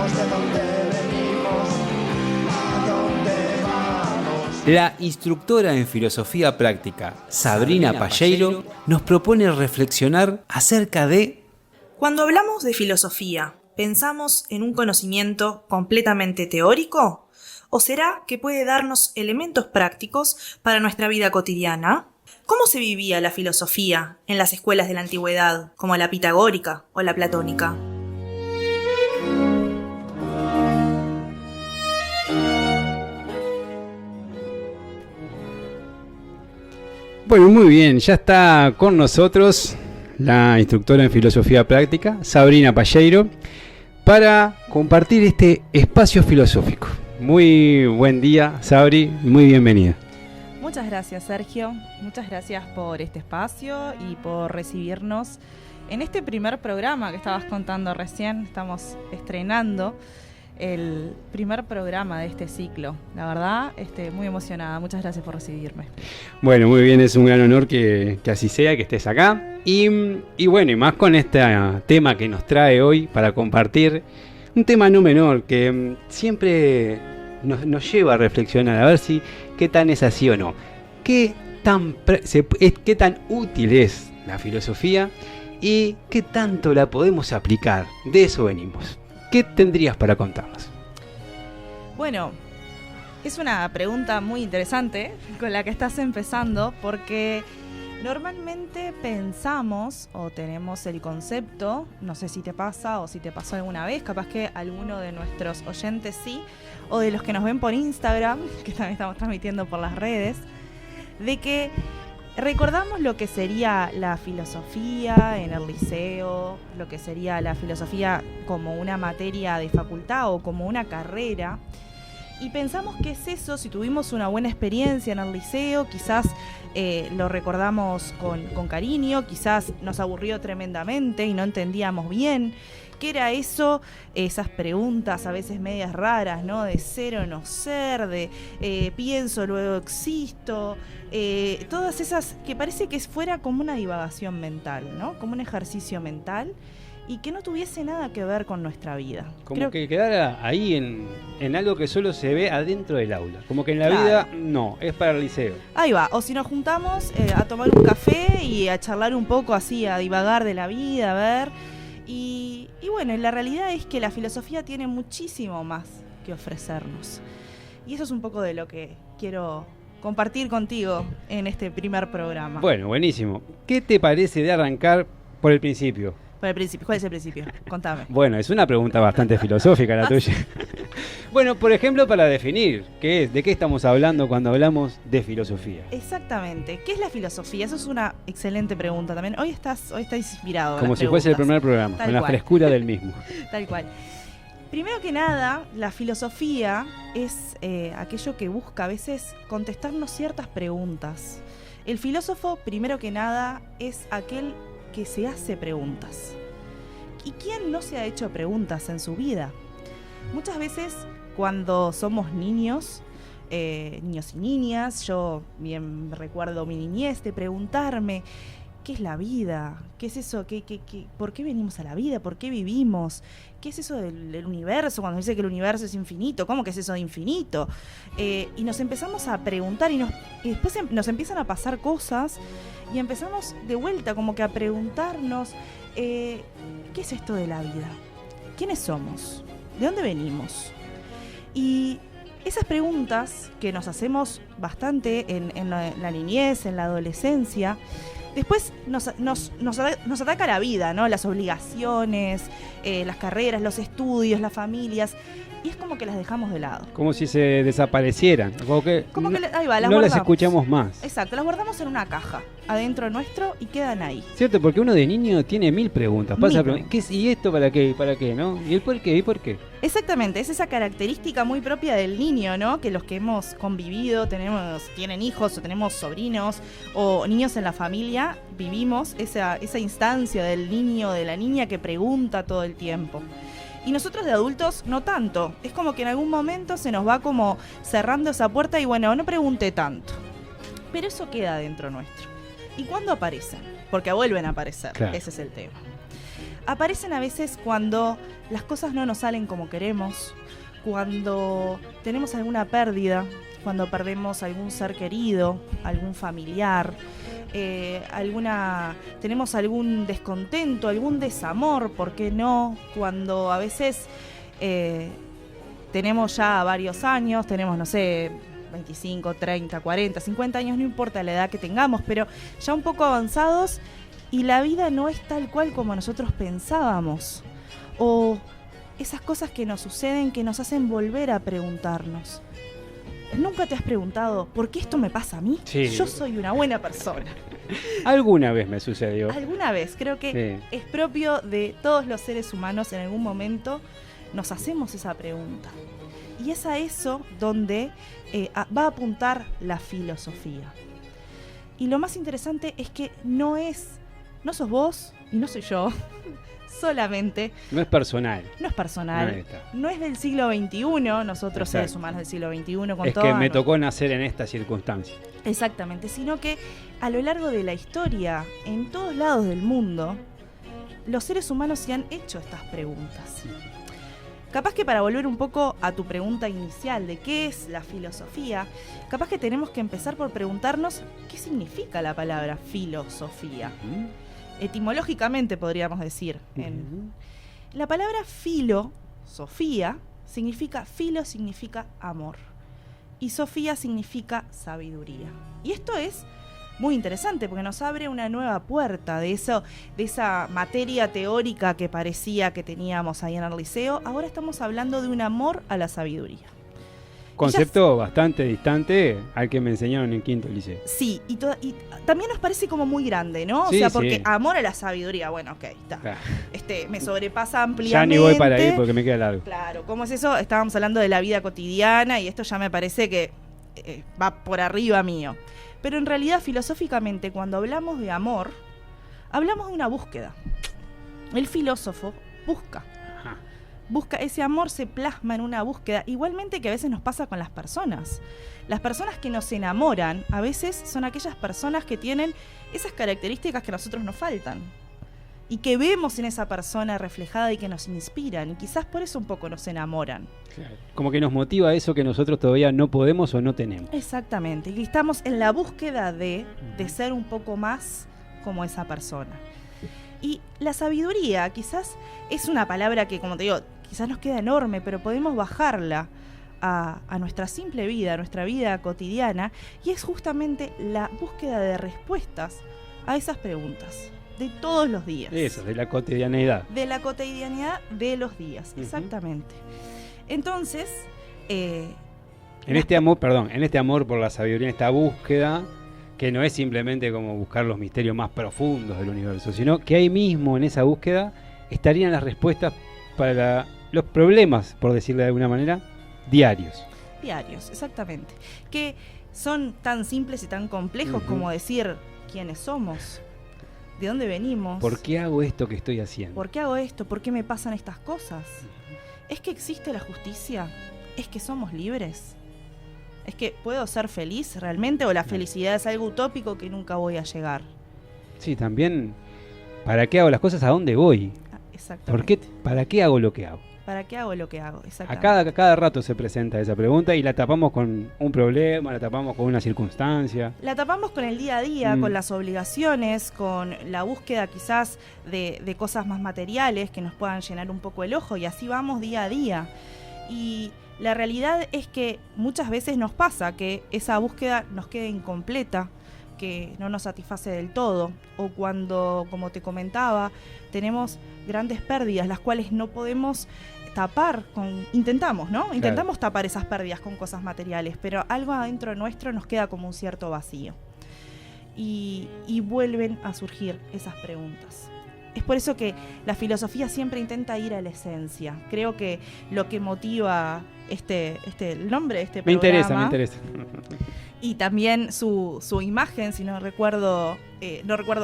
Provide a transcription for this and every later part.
somos, de dónde venimos, a dónde vamos. La instructora en filosofía práctica, Sabrina Palleiro, nos propone reflexionar acerca de... Cuando hablamos de filosofía, ¿pensamos en un conocimiento completamente teórico? ¿O será que puede darnos elementos prácticos para nuestra vida cotidiana? ¿Cómo se vivía la filosofía en las escuelas de la antigüedad, como la pitagórica o la platónica? Bueno, muy bien, ya está con nosotros la instructora en filosofía práctica, Sabrina Palleiro, para compartir este espacio filosófico. Muy buen día, Sabri, muy bienvenida. Muchas gracias, Sergio. Muchas gracias por este espacio y por recibirnos en este primer programa que estabas contando recién. Estamos estrenando el primer programa de este ciclo. La verdad, muy emocionada. Muchas gracias por recibirme. Bueno, muy bien, es un gran honor que así sea, que estés acá. Y bueno, y más con este tema que nos trae hoy para compartir. Un tema no menor que siempre nos lleva a reflexionar, a ver si qué tan es así o no. Qué tan útil es la filosofía y qué tanto la podemos aplicar. De eso venimos. ¿Qué tendrías para contarnos? Bueno, es una pregunta muy interesante con la que estás empezando, porque normalmente pensamos o tenemos el concepto, no sé si te pasa o si te pasó alguna vez, capaz que alguno de nuestros oyentes sí, o de los que nos ven por Instagram, que también estamos transmitiendo por las redes, de que recordamos lo que sería la filosofía en el liceo, lo que sería la filosofía como una materia de facultad o como una carrera, y pensamos que es eso. Si tuvimos una buena experiencia en el liceo, quizás lo recordamos con cariño, quizás nos aburrió tremendamente y no entendíamos bien qué era eso, esas preguntas a veces medias raras, ¿no? De ser o no ser, de pienso, luego existo, todas esas que parece que fuera como una divagación mental, ¿no? Como un ejercicio mental y que no tuviese nada que ver con nuestra vida. Como que quedara ahí en algo que solo se ve adentro del aula. Como que en la vida no, es para el liceo. Ahí va, o si nos juntamos a tomar un café y a charlar un poco así, a divagar de la vida, a ver. Y bueno, la realidad es que la filosofía tiene muchísimo más que ofrecernos. Y eso es un poco de lo que quiero compartir contigo en este primer programa. Bueno, buenísimo. ¿Qué te parece de arrancar por el principio? Por el principio. ¿Cuál es el principio? Contame. Bueno, es una pregunta bastante filosófica la tuya. Bueno, por ejemplo, para definir, ¿de qué estamos hablando cuando hablamos de filosofía? Exactamente. ¿Qué es la filosofía? Eso es una excelente pregunta también. Hoy estás inspirado. Como si fuese el primer programa, con la frescura del mismo. Tal cual. Primero que nada, la filosofía es aquello que busca a veces contestarnos ciertas preguntas. El filósofo, primero que nada, es aquel que se hace preguntas. ¿Y quién no se ha hecho preguntas en su vida? Muchas veces cuando somos niños y niñas, yo bien recuerdo mi niñez de preguntarme ¿qué es la vida? ¿Qué es eso? ¿Por qué venimos a la vida? ¿Por qué vivimos? ¿Qué es eso del universo? Cuando dice que el universo es infinito, ¿cómo que es eso de infinito? Y nos empezamos a preguntar y después nos empiezan a pasar cosas y empezamos de vuelta como que a preguntarnos ¿qué es esto de la vida? ¿Quiénes somos? ¿De dónde venimos? Y esas preguntas que nos hacemos bastante en la niñez, en la adolescencia, después nos ataca la vida, ¿no? Las obligaciones, las carreras, los estudios, las familias, y es como que las dejamos de lado. Como si se desaparecieran, como que ahí va, no las escuchamos más. Exacto, las guardamos en una caja, adentro nuestro, y quedan ahí. Cierto, porque uno de niño tiene 1000 preguntas. ¿Y esto para qué? ¿Para qué? ¿No? ¿Y el por qué? ¿Y por qué? Exactamente, es esa característica muy propia del niño, ¿no? Que los que hemos convivido, tienen hijos o tenemos sobrinos o niños en la familia, vivimos esa instancia del niño, de la niña que pregunta todo el tiempo. Y nosotros de adultos no tanto. Es como que en algún momento se nos va como cerrando esa puerta y bueno, no pregunté tanto. Pero eso queda dentro nuestro. ¿Y cuándo aparecen? Porque vuelven a aparecer. Claro. Ese es el tema. aparecen a veces cuando las cosas no nos salen como queremos, cuando tenemos alguna pérdida, cuando perdemos algún ser querido, algún familiar, tenemos algún descontento, algún desamor, ¿por qué no? Cuando a veces tenemos ya varios años, tenemos, no sé, 25, 30, 40, 50 años, no importa la edad que tengamos, pero ya un poco avanzados y la vida no es tal cual como nosotros pensábamos. O esas cosas que nos suceden que nos hacen volver a preguntarnos. ¿Nunca te has preguntado por qué esto me pasa a mí? Sí. Yo soy una buena persona. Alguna vez me sucedió. Alguna vez, creo que es propio de todos los seres humanos, en algún momento nos hacemos esa pregunta. Y es a eso donde va a apuntar la filosofía. Y lo más interesante es que no sos vos y no soy yo, solamente. No es personal. No es personal. No es del siglo XXI, nosotros seres humanos del siglo XXI. Es que me tocó nacer en esta circunstancia. Exactamente, sino que a lo largo de la historia, en todos lados del mundo, los seres humanos se han hecho estas preguntas. Capaz que para volver un poco a tu pregunta inicial de qué es la filosofía, capaz que tenemos que empezar por preguntarnos qué significa la palabra filosofía. Etimológicamente podríamos decir. La palabra filosofía significa amor y sofía significa sabiduría. Y esto es muy interesante porque nos abre una nueva puerta de esa materia teórica que parecía que teníamos ahí en el liceo. Ahora estamos hablando de un amor a la sabiduría. Concepto bastante distante al que me enseñaron en quinto liceo. Sí, y también nos parece como muy grande, ¿no? Sí, o sea, porque sí. Amor a la sabiduría, bueno, ok, está. Claro. Me sobrepasa ampliamente. Ya ni voy para ahí porque me queda largo. Claro, ¿cómo es eso? Estábamos hablando de la vida cotidiana y esto ya me parece que va por arriba mío. Pero en realidad, filosóficamente, cuando hablamos de amor, hablamos de una búsqueda. El filósofo busca. Busca, ese amor se plasma en una búsqueda, igualmente que a veces nos pasa con las personas. Las personas que nos enamoran, a veces son aquellas personas que tienen esas características que a nosotros nos faltan. Y que vemos en esa persona reflejada y que nos inspiran. Y quizás por eso un poco nos enamoran. Claro. Como que nos motiva eso que nosotros todavía no podemos o no tenemos. Exactamente. Y estamos en la búsqueda de ser un poco más como esa persona. Y la sabiduría quizás es una palabra que, como te digo, quizás nos queda enorme, pero podemos bajarla a nuestra simple vida, a nuestra vida cotidiana, y es justamente la búsqueda de respuestas a esas preguntas de todos los días. Eso, de la cotidianeidad. De la cotidianidad de los días, exactamente. Entonces, en este amor por la sabiduría, en esta búsqueda, que no es simplemente como buscar los misterios más profundos del universo, sino que ahí mismo en esa búsqueda estarían las respuestas para los problemas, por decirlo de alguna manera, diarios. Diarios, exactamente. Que son tan simples y tan complejos como decir quiénes somos, de dónde venimos. ¿Por qué hago esto que estoy haciendo? ¿Por qué hago esto? ¿Por qué me pasan estas cosas? ¿Es que existe la justicia? ¿Es que somos libres? ¿Es que puedo ser feliz realmente o la felicidad es algo utópico que nunca voy a llegar? Sí, también, ¿para qué hago las cosas? ¿A dónde voy? Exactamente. ¿Para qué hago lo que hago? ¿Para qué hago lo que hago? Exactamente. A cada rato se presenta esa pregunta y la tapamos con un problema, la tapamos con una circunstancia. La tapamos con el día a día, con las obligaciones, con la búsqueda quizás de cosas más materiales que nos puedan llenar un poco el ojo y así vamos día a día. Y la realidad es que muchas veces nos pasa que esa búsqueda nos quede incompleta, que no nos satisface del todo, o cuando, como te comentaba, tenemos grandes pérdidas, las cuales no podemos tapar intentamos, ¿no? Claro. Intentamos tapar esas pérdidas con cosas materiales, pero algo adentro nuestro nos queda como un cierto vacío. Y vuelven a surgir esas preguntas. Es por eso que la filosofía siempre intenta ir a la esencia. Creo que lo que motiva el nombre de este programa... Me interesa. Y también su imagen, si no recuerdo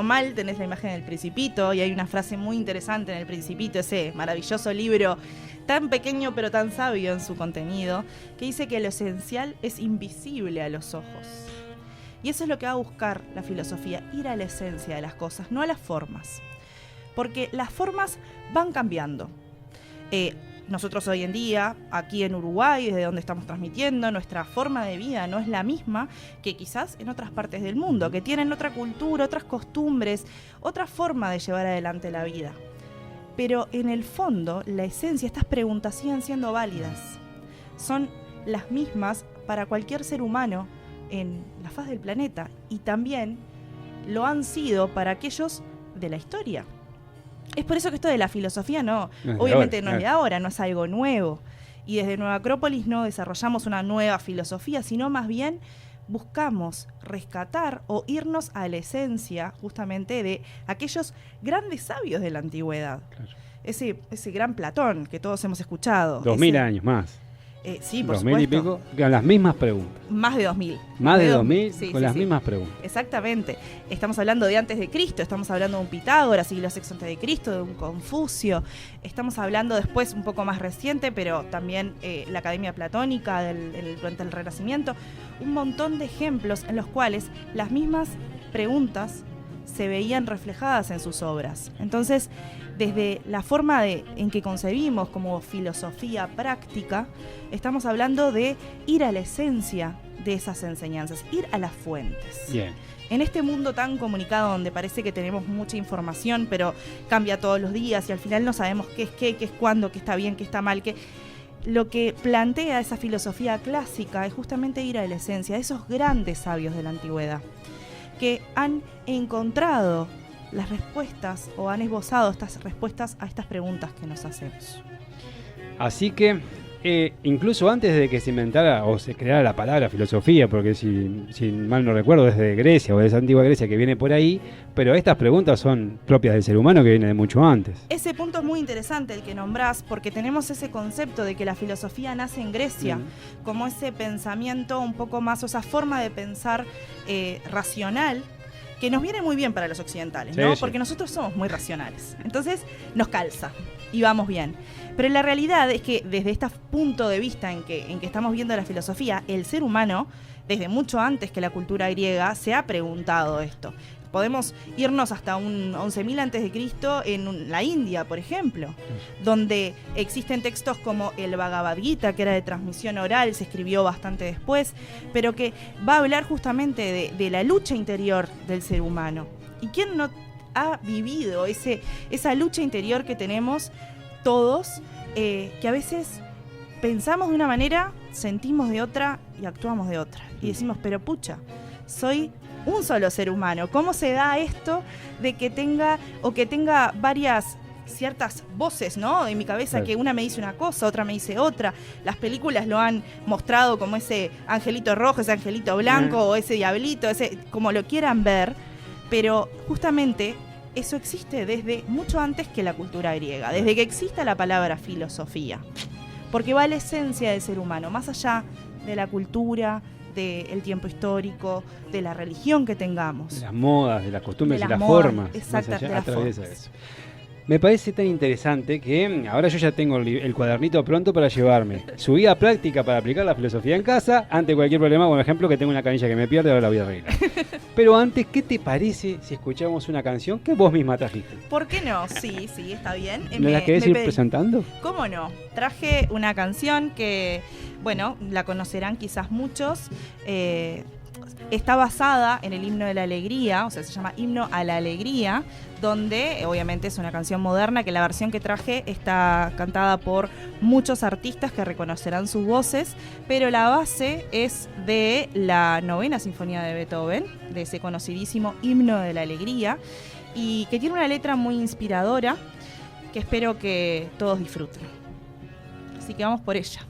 mal, tenés la imagen del Principito y hay una frase muy interesante en el Principito, ese maravilloso libro tan pequeño pero tan sabio en su contenido, que dice que lo esencial es invisible a los ojos. Y eso es lo que va a buscar la filosofía, ir a la esencia de las cosas, no a las formas. porque las formas van cambiando. Nosotros hoy en día, aquí en Uruguay, desde donde estamos transmitiendo, nuestra forma de vida no es la misma que quizás en otras partes del mundo, que tienen otra cultura, otras costumbres, otra forma de llevar adelante la vida. Pero en el fondo, la esencia, estas preguntas siguen siendo válidas. Son las mismas para cualquier ser humano en la faz del planeta, y también lo han sido para aquellos de la historia. Es por eso que esto de la filosofía obviamente no es de ahora, no es algo nuevo. Y desde Nueva Acrópolis no desarrollamos una nueva filosofía, sino más bien buscamos rescatar o irnos a la esencia justamente de aquellos grandes sabios de la antigüedad. Claro. Ese gran Platón que todos hemos escuchado. 2000 años más. Sí, por 2000 supuesto. y pico, con las mismas preguntas. Más de 2000. Más de 2000 sí, con las mismas preguntas. Exactamente. Estamos hablando de antes de Cristo, estamos hablando de un Pitágoras, siglo VI antes de Cristo, de un Confucio. Estamos hablando después, un poco más reciente, pero también la Academia Platónica durante el Renacimiento. Un montón de ejemplos en los cuales las mismas preguntas se veían reflejadas en sus obras. Entonces, desde la forma en que concebimos como filosofía práctica, estamos hablando de ir a la esencia de esas enseñanzas, ir a las fuentes. Bien. En este mundo tan comunicado donde parece que tenemos mucha información, pero cambia todos los días y al final no sabemos qué es qué es cuándo, qué está bien, qué está mal, lo que plantea esa filosofía clásica es justamente ir a la esencia de esos grandes sabios de la antigüedad, que han encontrado las respuestas o han esbozado estas respuestas a estas preguntas que nos hacemos. Así que, incluso antes de que se inventara o se creara la palabra filosofía, porque si mal no recuerdo, desde Grecia o desde antigua Grecia que viene por ahí, pero estas preguntas son propias del ser humano que viene de mucho antes. Ese punto es muy interesante el que nombrás, porque tenemos ese concepto de que la filosofía nace en Grecia, como ese pensamiento un poco más, o esa forma de pensar racional, que nos viene muy bien para los occidentales, ¿no? Sí. Porque nosotros somos muy racionales. Entonces nos calza y vamos bien. Pero la realidad es que desde este punto de vista en que estamos viendo la filosofía, el ser humano, desde mucho antes que la cultura griega, se ha preguntado esto. Podemos irnos hasta un 11.000 a.C. en la India, por ejemplo, donde existen textos como el Bhagavad Gita, que era de transmisión oral, se escribió bastante después, pero que va a hablar justamente de la lucha interior del ser humano. ¿Y quién no ha vivido esa lucha interior que tenemos todos, que a veces pensamos de una manera, sentimos de otra y actuamos de otra? Y decimos, pero pucha, soy un solo ser humano. ¿Cómo se da esto de que tenga varias ciertas voces, ¿no? En mi cabeza, claro, que una me dice una cosa, otra me dice otra? Las películas lo han mostrado como ese angelito rojo, ese angelito blanco, o ese diablito, como lo quieran ver, pero justamente eso existe desde mucho antes que la cultura griega, desde que exista la palabra filosofía, porque va a la esencia del ser humano, más allá de la cultura, del tiempo histórico, de la religión que tengamos. De las modas, de las costumbres y las modas, formas. Exacto, más allá, de las atraviesa formas. eso. Me parece tan interesante que ahora yo ya tengo el cuadernito pronto para llevarme su guía práctica para aplicar la filosofía en casa ante cualquier problema. Por ejemplo, que tengo una canilla que me pierde, ahora la voy a arreglar. Pero antes, ¿qué te parece si escuchamos una canción que vos misma trajiste? ¿Por qué no? Sí, está bien. ¿No la querés ir presentando? ¿Cómo no? Traje una canción que, bueno, la conocerán quizás muchos. Está basada en el Himno de la Alegría, o sea, se llama Himno a la Alegría, donde obviamente es una canción moderna, que la versión que traje está cantada por muchos artistas que reconocerán sus voces, pero la base es de la 9ª Sinfonía de Beethoven, de ese conocidísimo Himno de la Alegría, y que tiene una letra muy inspiradora, que espero que todos disfruten. Así que vamos por ella.